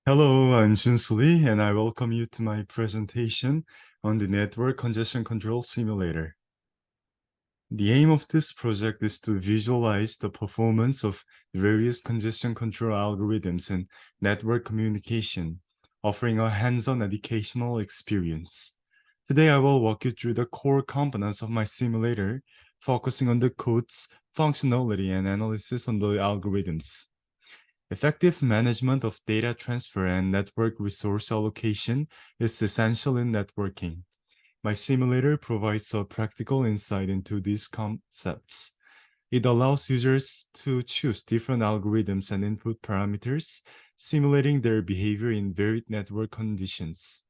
Hello, I'm Lee, and I welcome you to my presentation on the Network Congestion Control Simulator. The aim of this project is to visualize the performance of various congestion control algorithms in network communication, offering a hands-on educational experience. Today, I will walk you through the core components of my simulator, focusing on the code's functionality and analysis on the algorithms. Effective management of data transfer and network resource allocation is essential in networking. My simulator provides a practical insight into these concepts. It allows users to choose different algorithms and input parameters, simulating their behavior in varied network conditions.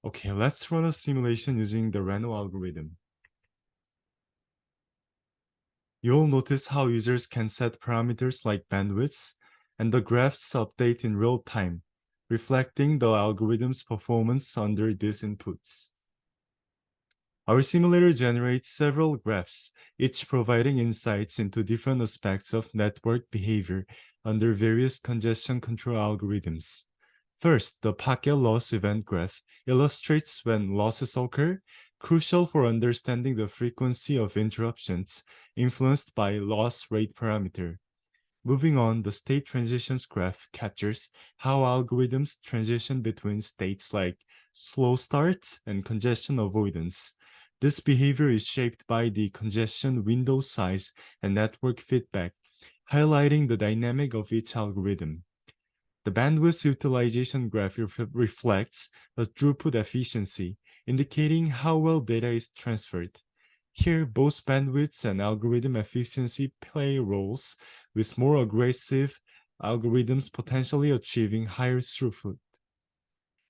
Okay, let's run a simulation using the Reno algorithm. You'll notice how users can set parameters like bandwidths, and the graphs update in real time, reflecting the algorithm's performance under these inputs. Our simulator generates several graphs, each providing insights into different aspects of network behavior under various congestion control algorithms. First, the packet loss event graph illustrates when losses occur, crucial for understanding the frequency of interruptions influenced by loss rate parameter. Moving on, the state transitions graph captures how algorithms transition between states like slow start and congestion avoidance. This behavior is shaped by the congestion window size and network feedback, highlighting the dynamic of each algorithm. The bandwidth utilization graph reflects the throughput efficiency, indicating how well data is transferred. Here, both bandwidth and algorithm efficiency play roles, with more aggressive algorithms potentially achieving higher throughput.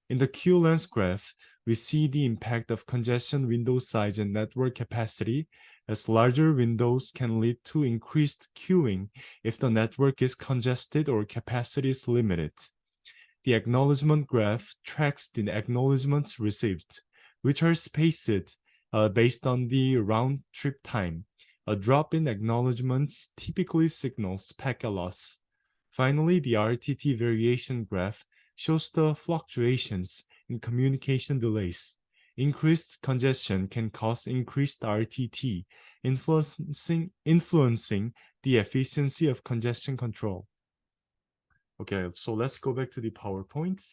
In the Q-lens graph, we see the impact of congestion window size and network capacity, as larger windows can lead to increased queuing if the network is congested or capacity is limited. The acknowledgement graph tracks the acknowledgements received, which are spaced based on the round trip time. A drop in acknowledgements typically signals packet loss. Finally, the RTT variation graph shows the fluctuations in communication delays. Increased congestion can cause increased RTT, influencing the efficiency of congestion control. Okay, so let's go back to the PowerPoint.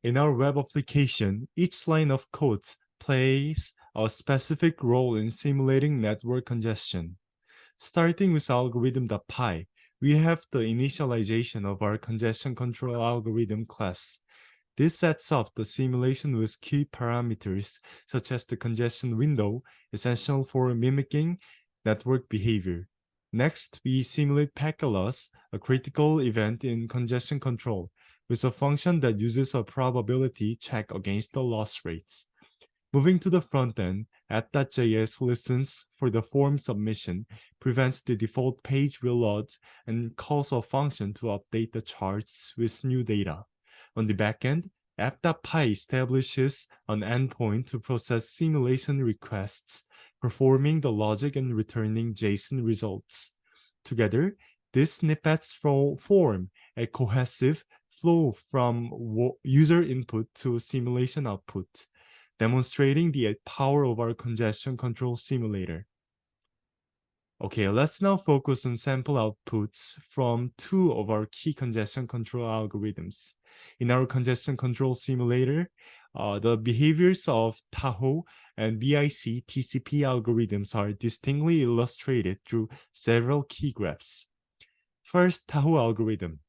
In our web application, each line of code plays a specific role in simulating network congestion. Starting with algorithm.py, we have the initialization of our congestion control algorithm class. This sets up the simulation with key parameters such as the congestion window, essential for mimicking network behavior. Next, we simulate packet loss, a critical event in congestion control, with a function that uses a probability check against the loss rates. Moving to the front end, app.js listens for the form submission, prevents the default page reload, and calls a function to update the charts with new data. On the back end, app.py establishes an endpoint to process simulation requests, performing the logic and returning JSON results. Together, these snippets form a cohesive flow from user input to simulation output, demonstrating the power of our congestion control simulator. Okay, let's now focus on sample outputs from two of our key congestion control algorithms. In our congestion control simulator, the behaviors of Tahoe and BIC TCP algorithms are distinctly illustrated through several key graphs. First, Tahoe algorithm.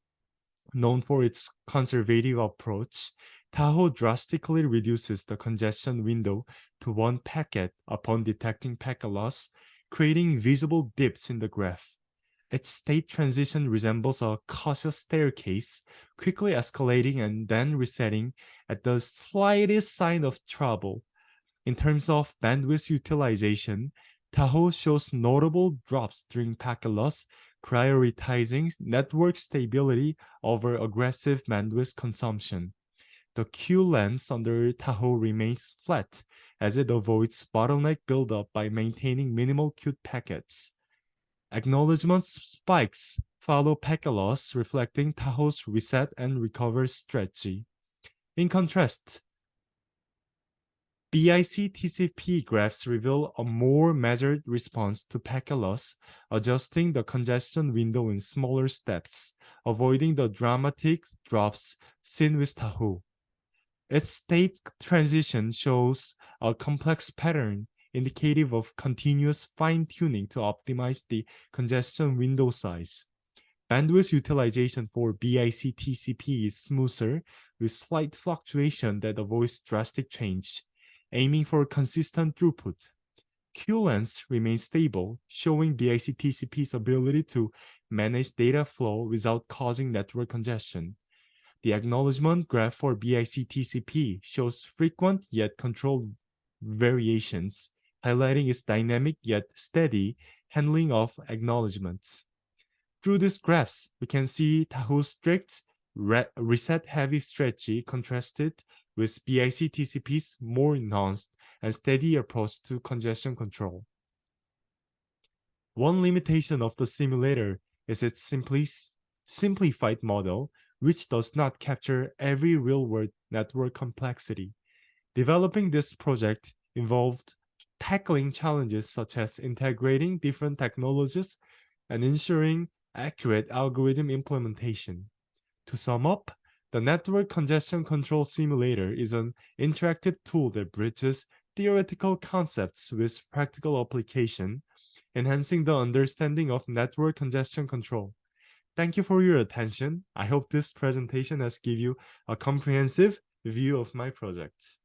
Known for its conservative approach, Tahoe drastically reduces the congestion window to one packet upon detecting packet loss, creating visible dips in the graph. Its state transition resembles a cautious staircase, quickly escalating and then resetting at the slightest sign of trouble. In terms of bandwidth utilization, Tahoe shows notable drops during packet loss, prioritizing network stability over aggressive bandwidth consumption. The Q lens under Tahoe remains flat as it avoids bottleneck buildup by maintaining minimal queued packets. Acknowledgement spikes follow packet loss, reflecting Tahoe's reset and recover strategy. In contrast, BIC TCP graphs reveal a more measured response to packet loss, adjusting the congestion window in smaller steps, avoiding the dramatic drops seen with Tahoe. Its state transition shows a complex pattern indicative of continuous fine-tuning to optimize the congestion window size. Bandwidth utilization for BIC TCP is smoother, with slight fluctuation that avoids drastic change, aiming for consistent throughput. Q-length remains stable, showing BIC TCP's ability to manage data flow without causing network congestion. The acknowledgement graph for BIC TCP shows frequent yet controlled variations, highlighting its dynamic yet steady handling of acknowledgements. Through these graphs, we can see Tahoe's strict reset-heavy strategy contrasted with BIC TCP's more nuanced and steady approach to congestion control. One limitation of the simulator is its simplified model, which does not capture every real-world network complexity. Developing this project involved tackling challenges such as integrating different technologies and ensuring accurate algorithm implementation. To sum up, the Network Congestion Control Simulator is an interactive tool that bridges theoretical concepts with practical application, enhancing the understanding of network congestion control. Thank you for your attention. I hope this presentation has given you a comprehensive view of my projects.